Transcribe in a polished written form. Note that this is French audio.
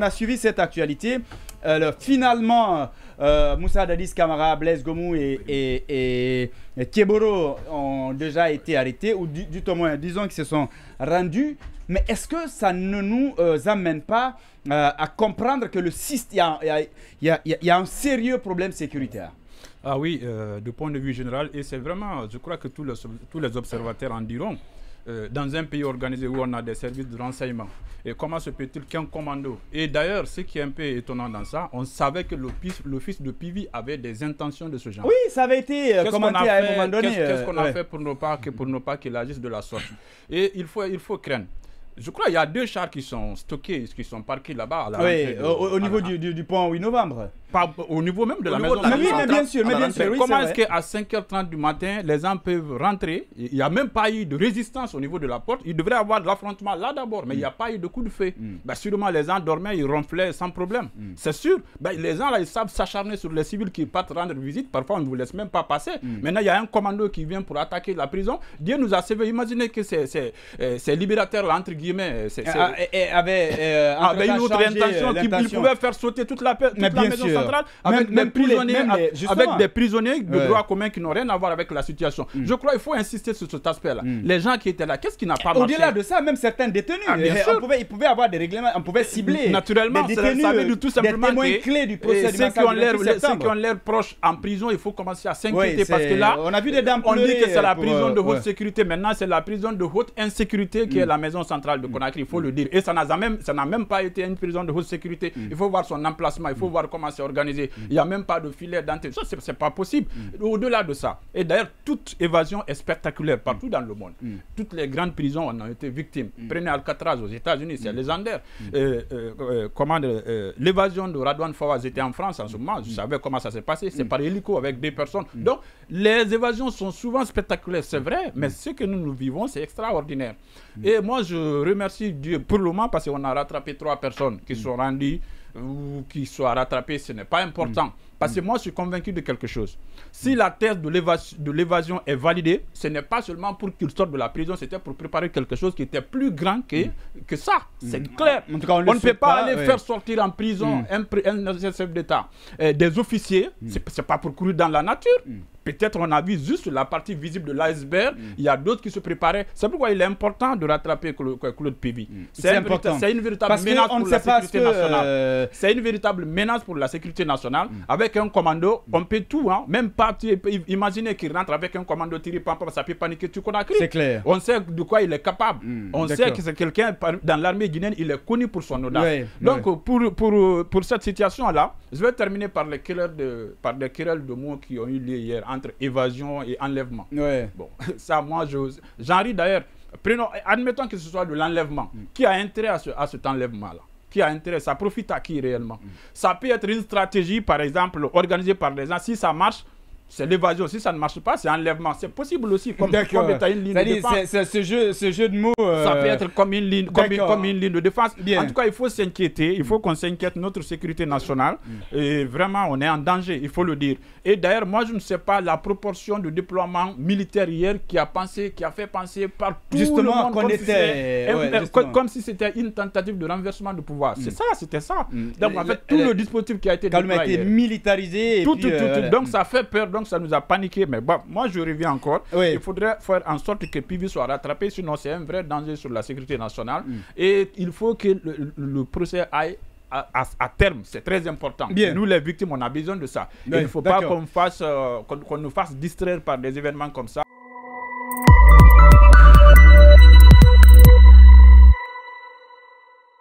on a suivi cette actualité. Finalement, Moussa Dadis Camara, Blaise Gomou et Keboro ont déjà été arrêtés, ou du moins, disons qu'ils se sont rendus. Mais est-ce que ça ne nous amène pas à comprendre que il y a un sérieux problème sécuritaire? Ah oui, du point de vue général, et c'est vraiment, je crois que tous les observateurs en diront, dans un pays organisé où on a des services de renseignement, et comment se peut-il qu'un commando, et d'ailleurs ce qui est un peu étonnant dans ça, on savait que l'office de PV avait des intentions de ce genre. Oui, ça avait été commenté à un moment donné. Qu'est-ce qu'on a fait pour ne pas qu'il agisse de la sorte? Et il faut craindre. Je crois qu'il y a 2 chars qui sont stockés, qui sont parqués là-bas. Oui, au niveau du pont 8 novembre. Pas au niveau même de la maison. Mais bien sûr, oui, comment est-ce qu'à 5h30 du matin, les gens peuvent rentrer? Il n'y a même pas eu de résistance au niveau de la porte. Il devrait y avoir de l'affrontement là d'abord, mais il n'y a pas eu de coup de feu. Sûrement, les gens dormaient, ils ronflaient sans problème. C'est sûr. Les gens, là, ils savent s'acharner sur les civils qui partent rendre visite. Parfois, on ne vous laisse même pas passer. Maintenant, il y a un commando qui vient pour attaquer la prison. Dieu nous a sauvés. Imaginez que ces libérateurs-là, entre guillemets, avaient une autre intention, qu'ils pouvaient faire sauter toute la maison centrale avec des prisonniers de droit commun qui n'ont rien à voir avec la situation. Je crois qu'il faut insister sur cet aspect-là. Les gens qui étaient là, qu'est-ce qui n'a pas marché? Au-delà de ça, même certains détenus, ils pouvaient avoir des règlements, on pouvait cibler naturellement, des détenus, ça veut dire tout simplement des témoins clés du procès ceux qui ont l'air proches en prison, il faut commencer à s'inquiéter parce que là, on a vu des dames on dit que c'est la prison de haute sécurité. Maintenant, c'est la prison de haute insécurité qui est la maison centrale de Conakry, il faut le dire. Et ça n'a même pas été une prison de haute sécurité. Il faut voir son emplacement, il faut voir comment c'est organisé. Il n'y a même pas de filet d'entrée. Ça, c'est pas possible. Au-delà de ça. Et d'ailleurs, toute évasion est spectaculaire partout dans le monde. Toutes les grandes prisons en ont été victimes. Prenez Alcatraz aux États-Unis, c'est légendaire. L'évasion de Radwan Fawaz était en France en ce moment. Je savais comment ça s'est passé. C'est par hélico avec 2 personnes. Donc, les évasions sont souvent spectaculaires, c'est vrai, mais ce que nous vivons, c'est extraordinaire. Et moi, je remercie Dieu pour le moment parce qu'on a rattrapé 3 personnes qui sont rendues ou qui soient rattrapées, ce n'est pas important. Parce que moi, je suis convaincu de quelque chose. Si la thèse de l'évasion est validée, ce n'est pas seulement pour qu'ils sortent de la prison, c'était pour préparer quelque chose qui était plus grand que ça. C'est clair. En tout cas, on ne peut pas aller faire sortir en prison un chef d'État. Des officiers, c'est pas pour courir dans la nature. Peut-être on a vu juste la partie visible de l'iceberg. Il y a d'autres qui se préparaient. C'est pourquoi il est important de rattraper Claude PV. C'est une véritable menace pour la sécurité nationale. C'est une véritable menace pour la sécurité nationale. Avec un commando, on peut tout. Même pas imaginer qu'il rentre avec un commando tiré par ça peut paniquer tout Conakry. C'est clair. On sait de quoi il est capable. On sait que c'est quelqu'un dans l'armée guinéenne, il est connu pour son audace. Donc pour cette situation-là, je vais terminer par les querelles de mots qui ont eu lieu hier entre évasion et enlèvement. Bon, ça, moi, j'en ris d'ailleurs. Admettons que ce soit de l'enlèvement. Qui a intérêt à cet enlèvement-là? Qui a intérêt? Ça profite à qui réellement? Ça peut être une stratégie, par exemple, organisée par des gens. Si ça marche, c'est l'évasion. Si ça ne marche pas, c'est enlèvement. C'est possible aussi. Comme tu as une ligne de défense. C'est ce jeu de mots. Ça peut être comme une ligne de défense. En tout cas, il faut s'inquiéter. Il faut qu'on s'inquiète de notre sécurité nationale. Et vraiment, on est en danger, il faut le dire. Et d'ailleurs, moi, je ne sais pas la proportion de déploiement militaire hier qui a fait penser par tout le monde comme si c'était une tentative de renversement de pouvoir. C'est ça, c'était ça. Donc, en fait, tout le dispositif qui a été déployé a été militarisé. Tout. Donc, ça fait peur. Donc ça nous a paniqué, mais bon, moi je reviens encore. Il faudrait faire en sorte que PV soit rattrapé, sinon c'est un vrai danger sur la sécurité nationale. Et il faut que le procès aille à terme, c'est très important. Nous les victimes, on a besoin de ça. Il ne faut pas qu'on nous fasse distraire par des événements comme ça.